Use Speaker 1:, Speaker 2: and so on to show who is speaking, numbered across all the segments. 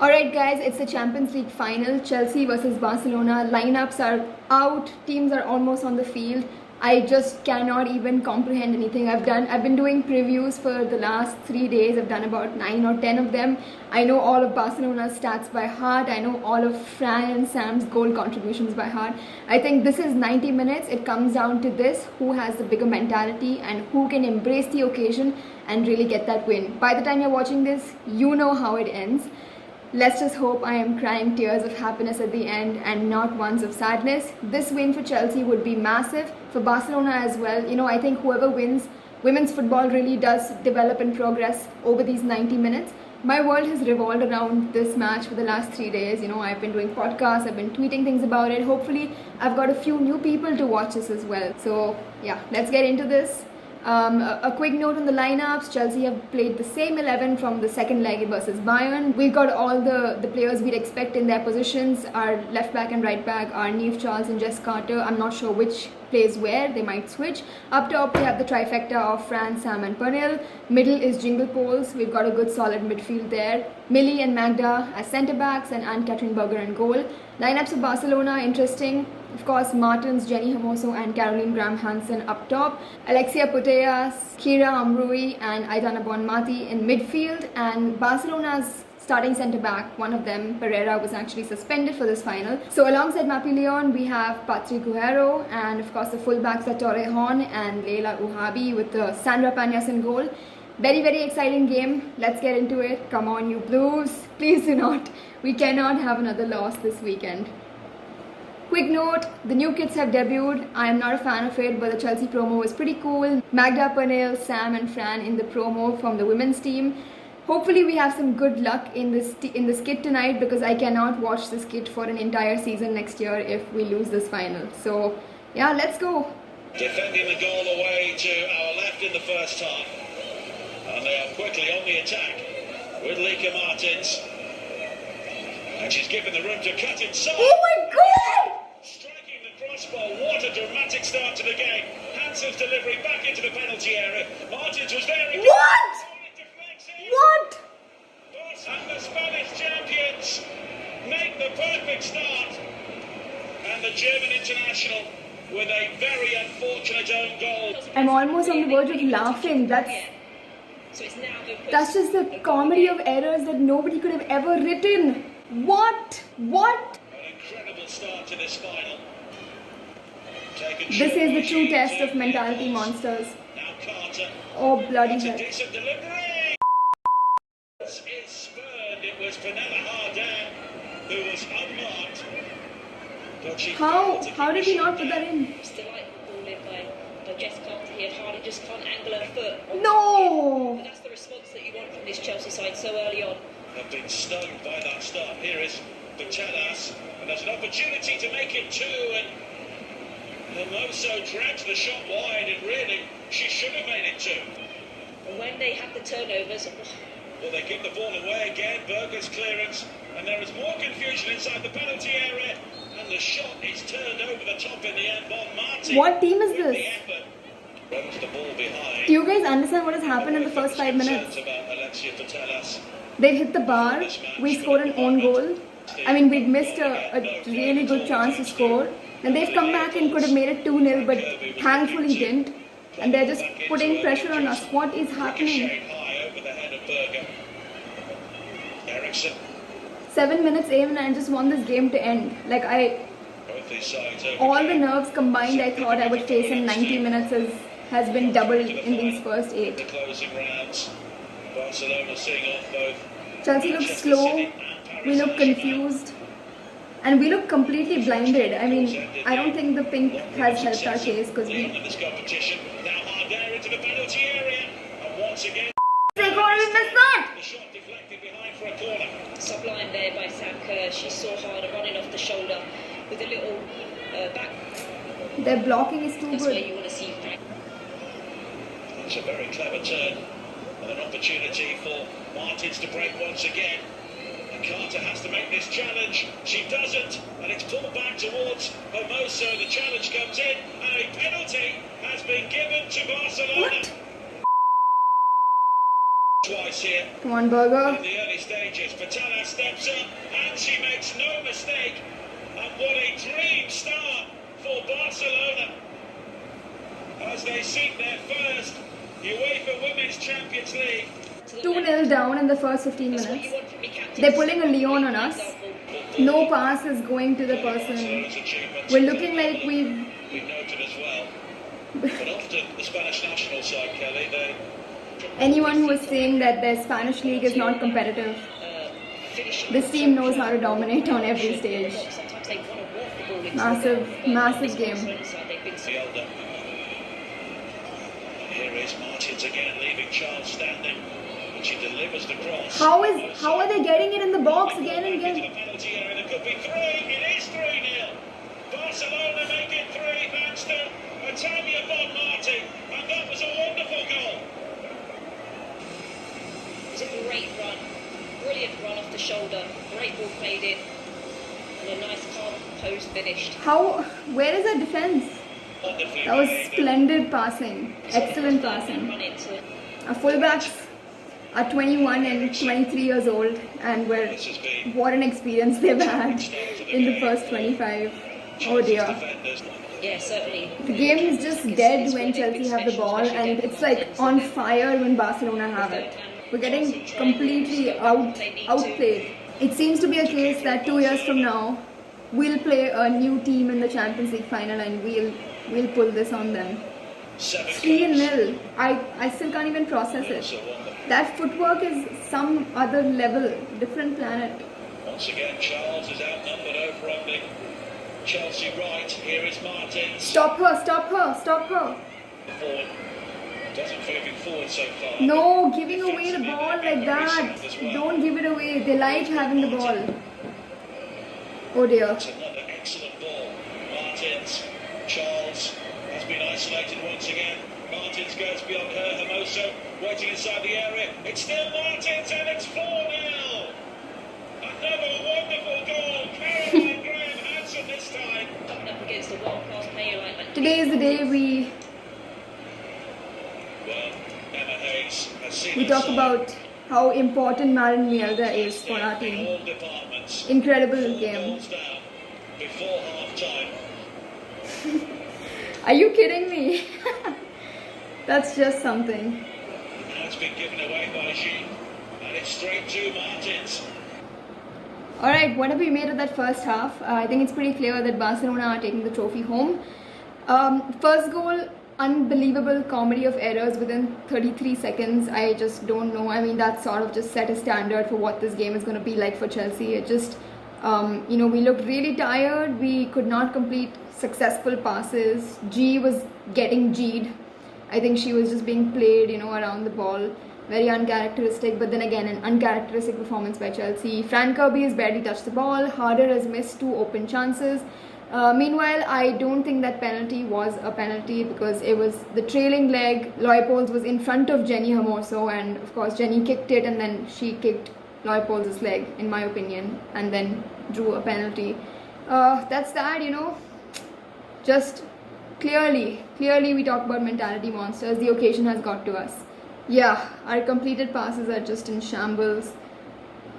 Speaker 1: Alright guys, it's the Champions League final, Chelsea versus Barcelona. Lineups are out, teams are almost on the field. I just cannot even comprehend anything I've been doing previews for the last 3 days. I've done about 9 or 10 of them. I know all of Barcelona's stats by heart. I know all of Fran and Sam's goal contributions by heart. I think this is 90 minutes. It comes down to this: who has the bigger mentality and who can embrace the occasion and really get that win. By the time you're watching this, you know how it ends. Let's just hope I am crying tears of happiness at the end and not ones of sadness. This win for Chelsea would be massive, for Barcelona as well. I think whoever wins, women's football really does develop and progress over these 90 minutes. My world has revolved around this match for the last 3 days. I've been doing podcasts, I've been tweeting things about it. Hopefully, I've got a few new people to watch this as well. So, yeah, let's get into this. A quick note on the lineups: Chelsea have played the same 11 from the second leg versus Bayern. We've got all the players we'd expect in their positions. Our left back and right back are Niamh Charles and Jess Carter. I'm not sure which plays where, they might switch. Up top, we have the trifecta of Fran, Sam and Pernille. Middle is Jingle Poles. We've got a good solid midfield there. Millie and Magda as centre backs and Anne-Katrin Berger in goal. Lineups of Barcelona, interesting. Of course, Martins, Jenny Hermoso and Caroline Graham Hansen up top. Alexia Putellas, Kira Amrui and Aitana Bonmati in midfield. And Barcelona's starting centre-back, one of them, Pereira, was actually suspended for this final. So alongside Mapi Leon, we have Patrick Guerrero, and of course the full-backs are Torrejon and Leila Uhabi with Sandra Panyas in goal. Very, very exciting game. Let's get into it. Come on, you Blues. Please do not. We cannot have another loss this weekend. Quick note, the new kits have debuted. I am not a fan of it, but the Chelsea promo was pretty cool. Magda, Pernille, Sam and Fran in the promo from the women's team. Hopefully we have some good luck in this kit tonight, because I cannot watch this kit for an entire season next year if we lose this final. So yeah, let's go.
Speaker 2: Defending the goal away to our left in the first half. And they are quickly on the attack with Lika Martins. And she's given the room to cut inside.
Speaker 1: Oh my god!
Speaker 2: Striking the crossbar. What a dramatic start to the game. Hansen's delivery back into the penalty area. Martins was very good.
Speaker 1: What? What?
Speaker 2: And the Spanish champions make the perfect start. And the German international with a very unfortunate own goal.
Speaker 1: I'm almost on the verge of laughing. That's just the comedy of errors that nobody could have ever written. What? What?
Speaker 2: An incredible start to this final.
Speaker 1: This is the true test of mentality monsters.
Speaker 2: Now Carter.
Speaker 1: Oh bloody
Speaker 2: It's a
Speaker 1: hell.
Speaker 2: decent delivery. It's spurned. It was Fenella Hardin who was unmarked. But she
Speaker 1: How did he not put that in?
Speaker 3: It's delightful ball in by Jess Carter here. Hardly just can't angle her foot.
Speaker 1: No!
Speaker 3: But that's the response that you want from this Chelsea side so early on.
Speaker 2: have been stung by that start. Here is Putellas, and there's an opportunity to make it two, and Hermoso drags the shot wide, and really, she should have made it two.
Speaker 3: And when they have the turnovers...
Speaker 2: Well, they give the ball away again, Berger's clearance, and there is more confusion inside the penalty area, and the shot is turned over the top in the end. Bonmati.
Speaker 1: What team is this?
Speaker 2: The effort. Runs the ball behind.
Speaker 1: Do you guys understand what has happened in the first 5 minutes?
Speaker 2: About Alexia Putellas.
Speaker 1: They've hit the bar, we scored an own goal. I mean, we'd missed a really good chance to score. Then they've come back and could have made it 2-0, but thankfully didn't. And they're just putting pressure on us. What is happening?
Speaker 2: High over the head of Berger. Eriksson.
Speaker 1: 7 minutes in and I just want this game to end. Like
Speaker 2: Both these sides over
Speaker 1: all the
Speaker 2: there.
Speaker 1: nerves combined I thought I would face in 90 minutes has been doubled in these first 8.
Speaker 2: The closing rounds. Barcelona seeing off both.
Speaker 1: Chelsea looks slow, we look confused, and we look completely blinded. I mean, I don't think the pink has helped our case because we...
Speaker 2: This competition. Now Hardin into the penalty area. And once again,
Speaker 1: We missed that!
Speaker 2: the shot deflected behind for a corner.
Speaker 3: Sublime there by Sam Kerr. She saw Harder running off the shoulder with a little back.
Speaker 1: Their blocking is too
Speaker 3: That's where
Speaker 1: good.
Speaker 3: you want to see Frank.
Speaker 2: It's a very clever turn. And an opportunity for Martins to break once again. And Carter has to make this challenge. She doesn't. And it's pulled back towards Hermoso. The challenge comes in. And a penalty has been given to Barcelona.
Speaker 1: What?
Speaker 2: Twice here
Speaker 1: Come on, Berger.
Speaker 2: in the early stages. Fatala steps up and she makes no mistake. And what a dream start for Barcelona as they seek their first UEFA Women's Champions League.
Speaker 1: 2-0 down in the first 15
Speaker 3: That's what
Speaker 1: minutes.
Speaker 3: you want from your captain.
Speaker 1: They're pulling a Leon on us. No pass is going to the person. We're looking like
Speaker 2: we've noted as well. But often the Spanish national side, Kelly, they...
Speaker 1: Anyone who is saying that the Spanish league is not competitive, this team knows how to dominate on every stage.
Speaker 3: Sometimes they want to walk the ball into
Speaker 1: Massive,
Speaker 3: the goal.
Speaker 1: massive game.
Speaker 2: Fielder. Here is Martins again, leaving Charles standing. And she delivers the cross.
Speaker 1: How are they getting it in the box again and again?
Speaker 2: Into the penalty area. There could be 3. It is 3-0. Barcelona make it 3 thanks to Tanya von Martin. And that was a wonderful goal.
Speaker 3: It was a great run. Brilliant run off the shoulder. Great ball played in. And a nice calm post finished.
Speaker 1: Where is our defense?
Speaker 2: Wonderfully
Speaker 1: That was
Speaker 2: played.
Speaker 1: splendid passing. Excellent passing.
Speaker 3: Run into it.
Speaker 1: Our fullbacks are 21 and 23 years old, and
Speaker 2: This has been
Speaker 1: what an experience they've had in the first 25. Oh dear.
Speaker 2: defenders.
Speaker 3: Yeah, certainly.
Speaker 1: The game is just dead when Chelsea have the ball, and it's like on fire when Barcelona have it. We're getting completely outplayed. It seems to be a case that 2 years from now, we'll play a new team in the Champions League final, and we'll pull this on them. 3-0. I still can't even process it. That footwork is some other level, different planet.
Speaker 2: Once again, Charles is outnumbered over on the Chelsea right. Here is Martins.
Speaker 1: Stop her, stop her, stop her.
Speaker 2: Forward. Doesn't moving forward so far.
Speaker 1: No, giving away the ball like that. Don't give it away. They like having the ball. Oh dear.
Speaker 2: It's another excellent ball. Martins. Charles has been isolated once again. Martins goes beyond her. Hermoso waiting inside the area. It's still Martins and it's 4-0. Another wonderful goal. Caroline Graham Hansen this time.
Speaker 3: Coming up against a world-class player like that.
Speaker 1: Today is the day we
Speaker 2: Well, Emma Hayes has seen
Speaker 1: talk about how important Maren Mjelde is for our
Speaker 2: in
Speaker 1: team.
Speaker 2: all departments.
Speaker 1: Incredible
Speaker 2: 4
Speaker 1: game.
Speaker 2: goals down before half-time.
Speaker 1: Are you kidding me? That's just something.
Speaker 2: Now it's been given away by Jean. And it's straight to Martins.
Speaker 1: Alright, what have we made of that first half? I think it's pretty clear that Barcelona are taking the trophy home. First goal, unbelievable comedy of errors within 33 seconds. I just don't know. I mean, that sort of just set a standard for what this game is going to be like for Chelsea. It just, we looked really tired. We could not complete successful passes. G was getting G'd. I think she was just being played, around the ball. Very uncharacteristic, but then again, an uncharacteristic performance by Chelsea. Fran Kirby has barely touched the ball. Harder has missed 2 open chances. Meanwhile, I don't think that penalty was a penalty because it was the trailing leg. Leupolz was in front of Jenny Hermoso, and of course Jenny kicked it, and then she kicked Leupolz's leg, in my opinion, and then drew a penalty. That's that, Just clearly we talk about mentality monsters. The occasion has got to us. Yeah, our completed passes are just in shambles.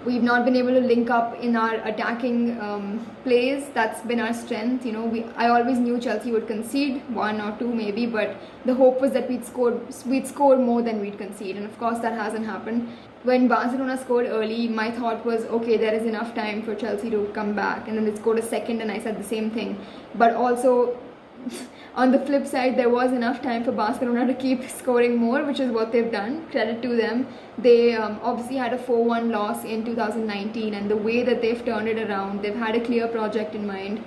Speaker 1: We've not been able to link up in our attacking plays. That's been our strength. I always knew Chelsea would concede 1 or 2 maybe, but the hope was that we'd score more than we'd concede, and of course that hasn't happened. When Barcelona scored early, my thought was, okay, there is enough time for Chelsea to come back, and then they scored a second, and I said the same thing. But also, on the flip side, there was enough time for Barcelona to keep scoring more, which is what they've done. Credit to them. They obviously had a 4-1 loss in 2019, and the way that they've turned it around, they've had a clear project in mind.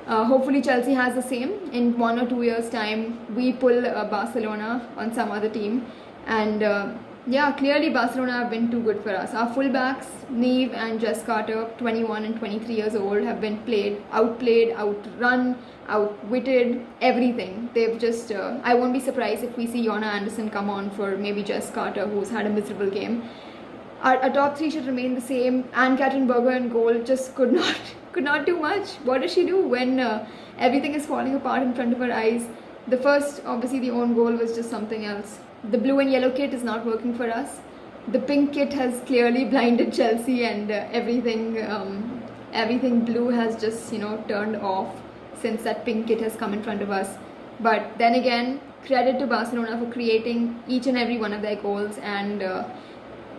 Speaker 1: Hopefully Chelsea has the same. In 1 or 2 years' time, we pull Barcelona on some other team. And clearly Barcelona have been too good for us. Our fullbacks, Neve and Jess Carter, 21 and 23 years old, have been outplayed, outrun, outwitted, everything. They've just, I won't be surprised if we see Jonna Anderson come on for maybe Jess Carter, who's had a miserable game. Our top 3 should remain the same. Anne-Katrin Berger in goal just could not do much. What does she do when everything is falling apart in front of her eyes? The first, obviously the own goal was just something else. The blue and yellow kit is not working for us. the pink kit has clearly blinded Chelsea, and everything blue has just turned off since that pink kit has come in front of us. But then again, credit to Barcelona for creating each and every one of their goals and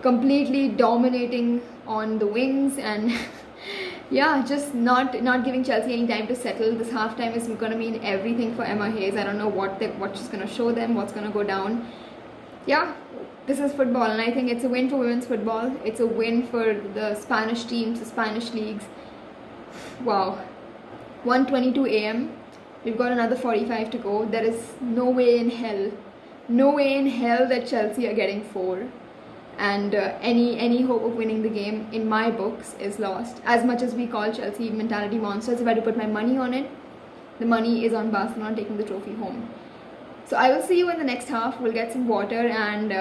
Speaker 1: completely dominating on the wings and yeah, just not giving Chelsea any time to settle. This halftime is going to mean everything for Emma Hayes. I don't know what she's going to show them, what's going to go down. Yeah, this is football, and I think it's a win for women's football. It's a win for the Spanish teams, the Spanish leagues. Wow. 1:22 a.m. We've got another 45 to go. There is no way in hell that Chelsea are getting 4. And any hope of winning the game in my books is lost. As much as we call Chelsea mentality monsters, if I had to put my money on it, the money is on Barcelona taking the trophy home. So I will see you in the next half. We'll get some water, and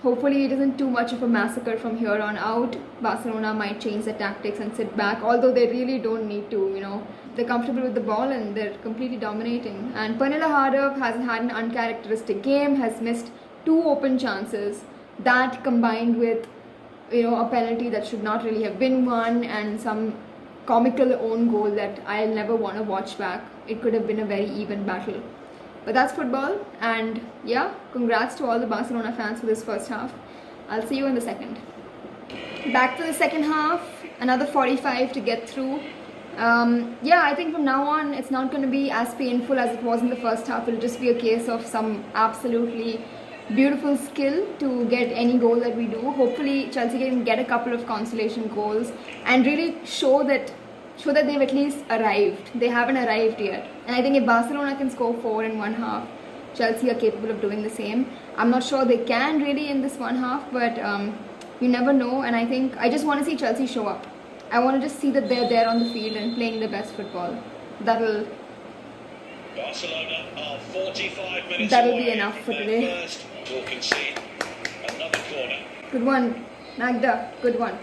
Speaker 1: hopefully it isn't too much of a massacre from here on out. Barcelona might change their tactics and sit back, although they really don't need to. They're comfortable with the ball and they're completely dominating. And Pernilla Harder has had an uncharacteristic game, has missed 2 open chances. That combined with a penalty that should not really have been one, and some comical own goal that I'll never want to watch back. It could have been a very even battle. But that's football, and yeah, congrats to all the Barcelona fans for this first half. I'll see you in the second. Back to the second half, another 45 to get through. Yeah, I think from now on it's not going to be as painful as it was in the first half. It'll just be a case of some absolutely beautiful skill to get any goal that we do. Hopefully Chelsea can get a couple of consolation goals and really show that they've at least arrived. They haven't arrived yet. And I think if Barcelona can score 4 in one half, Chelsea are capable of doing the same. I'm not sure they can really in this one half, but you never know. And I just want to see Chelsea show up. I want to just see that they're there on the field and playing their best football. That'll
Speaker 2: Barcelona are 45 minutes
Speaker 1: That'll
Speaker 2: away
Speaker 1: be enough for
Speaker 2: from
Speaker 1: today.
Speaker 2: their first. Will concede another corner.
Speaker 1: Good one, Magda. Good one.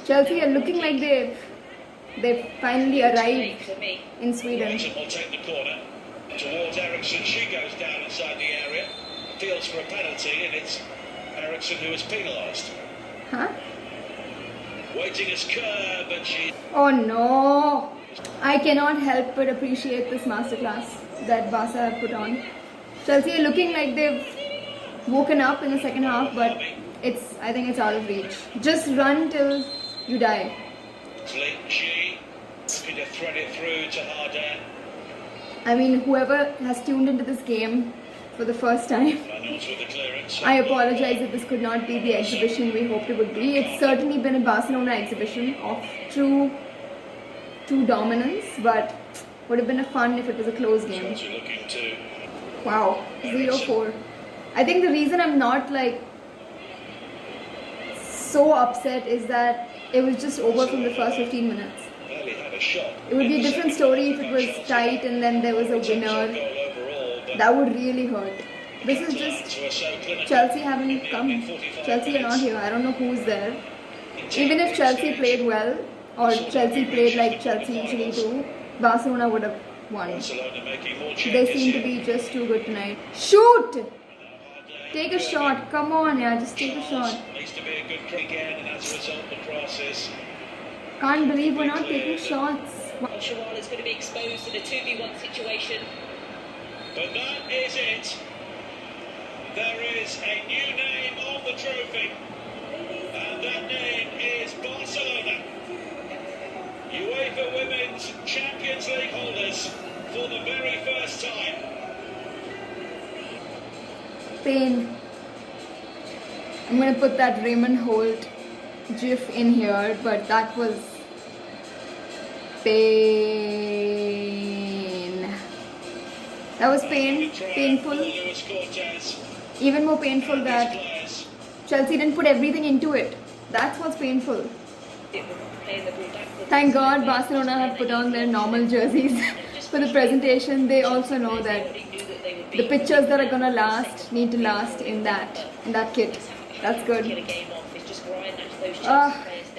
Speaker 1: Chelsea are looking like they've finally arrived
Speaker 3: For me.
Speaker 1: in Sweden.
Speaker 2: Brighton will take the corner towards Eriksson. She goes down inside the area, appeals for a penalty, and it's Eriksson who is penalised.
Speaker 1: Huh?
Speaker 2: Waiting as curb, and she.
Speaker 1: Oh no! I cannot help but appreciate this masterclass that Barca have put on. Chelsea are looking like they've woken up in the second half, but I think it's out of reach. Just run till you die.
Speaker 2: She looking to thread it through to Harder.
Speaker 1: I mean, whoever has tuned into this game for the first time,
Speaker 2: Reynolds with the clearance.
Speaker 1: I apologize if this could not be the exhibition we hoped it would be. It's certainly been a Barcelona exhibition of true dominance, but would have been a fun if it was a close game.
Speaker 2: Chelsea looking to.
Speaker 1: Wow, 0-4. I think the reason I'm not so upset is that it was just over from the first 15 minutes.
Speaker 2: Barely had a shot.
Speaker 1: It would be a different story if it was tight and then there was a winner. That would really hurt. This is just Chelsea haven't come. Chelsea are not here. I don't know who's there. Even if Chelsea played well, or Chelsea played like Chelsea usually do, Barcelona would have won. They seem to be just too good tonight. Shoot! Take a shot. Come on, yeah, just take a shot.
Speaker 2: Needs to be a good kick again, and as a result, the crosses.
Speaker 1: Can't believe we're not taking shots.
Speaker 3: Oshawala is going to be exposed in a 2v1 situation.
Speaker 2: But that is it. There is a new name on the trophy, and that name is Barcelona. UEFA Women's Champions League holders for the very first time.
Speaker 1: Pain. I'm gonna put that Raymond Holt gif in here, but that was pain. That was painful. Even more painful that Chelsea didn't put everything into it. That's what's painful. Thank God Barcelona have put on their normal jerseys for the presentation. They also know that the pictures that are gonna last need to last in that kit. That's good.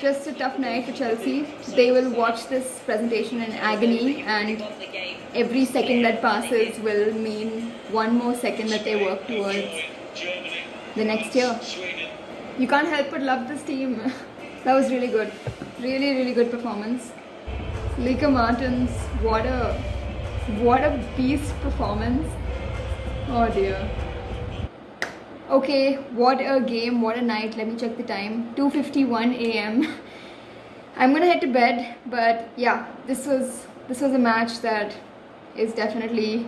Speaker 1: Just a tough night for Chelsea. They will watch this presentation in agony, and every second that passes will mean one more second that they work towards the next year. you can't help but love this team. That was really good. Really, really good performance. Lika Martins, what a beast performance. Oh dear. Okay, what a game, what a night. Let me check the time. 2:51 a.m. I'm gonna head to bed, but yeah, this was a match that is definitely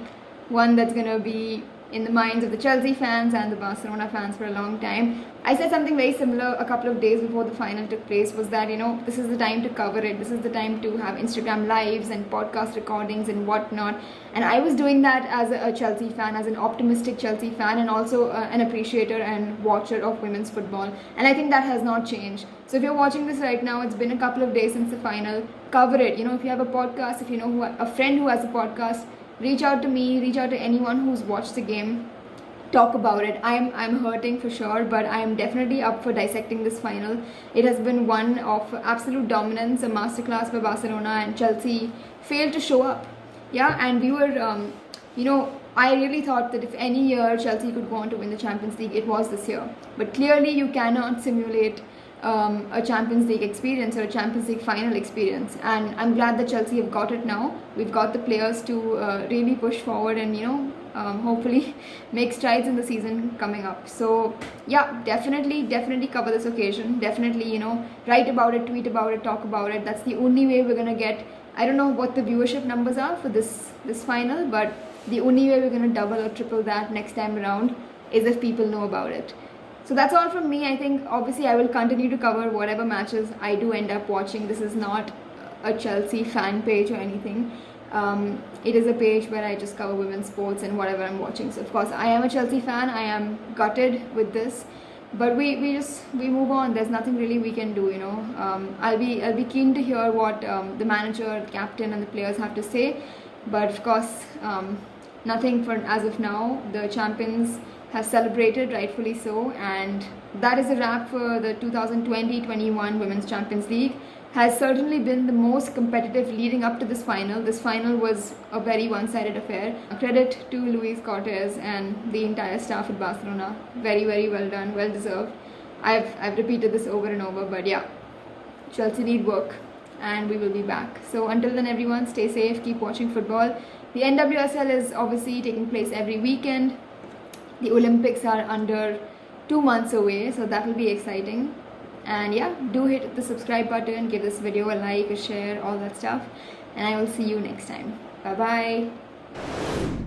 Speaker 1: one that's gonna be in the minds of the Chelsea fans and the Barcelona fans for a long time. I said something very similar a couple of days before the final took place, was that, you know, this is the time to cover it. This is the time to have Instagram lives and podcast recordings and whatnot. And I was doing that as a Chelsea fan, as an optimistic Chelsea fan, and also an appreciator and watcher of women's football. And I think that has not changed. So if you're watching this right now, it's been a couple of days since the final. Cover it. You know, if you have a podcast, if you know a friend who has a podcast, reach out to me, reach out to anyone who's watched the game. Talk about it. I'm hurting for sure, but I am definitely up for dissecting this final. It has been one of absolute dominance, a masterclass by Barcelona, and Chelsea failed to show up. Yeah, and we were, you know, I really thought that if any year Chelsea could go on to win the Champions League, it was this year. But clearly you cannot simulate a Champions League experience or a Champions League final experience, and I'm glad that Chelsea have got it now. We've got the players to really push forward and, you know, hopefully make strides in the season coming up. So yeah, definitely cover this occasion. Definitely, you know, write about it, tweet about it, talk about it. That's the only way we're gonna get, I don't know what the viewership numbers are for this final, but the only way we're gonna double or triple that next time around is if people know about it. So that's all from me. I think obviously I will continue to cover whatever matches I do end up watching. This is not a Chelsea fan page or anything. It is a page where I just cover women's sports and whatever I'm watching. So of course I am a Chelsea fan. I am gutted with this, but we move on. There's nothing really we can do, you know. I'll be keen to hear what the manager, the captain, and the players have to say. But of course, nothing for as of now. The champions have celebrated, rightfully so, and that is a wrap for the 2020-21 Women's Champions League. Has certainly been the most competitive leading up to this final. This final was a very one-sided affair. Credit to Luis Cortez and the entire staff at Barcelona. Very, very well done, well deserved. I've repeated this over and over, but yeah, Chelsea need work, and we will be back. So until then, everyone, stay safe, keep watching football. The NWSL is obviously taking place every weekend. The Olympics are under 2 months away, so that will be exciting. And yeah, do hit the subscribe button, give this video a like, a share, all that stuff. And I will see you next time. Bye bye.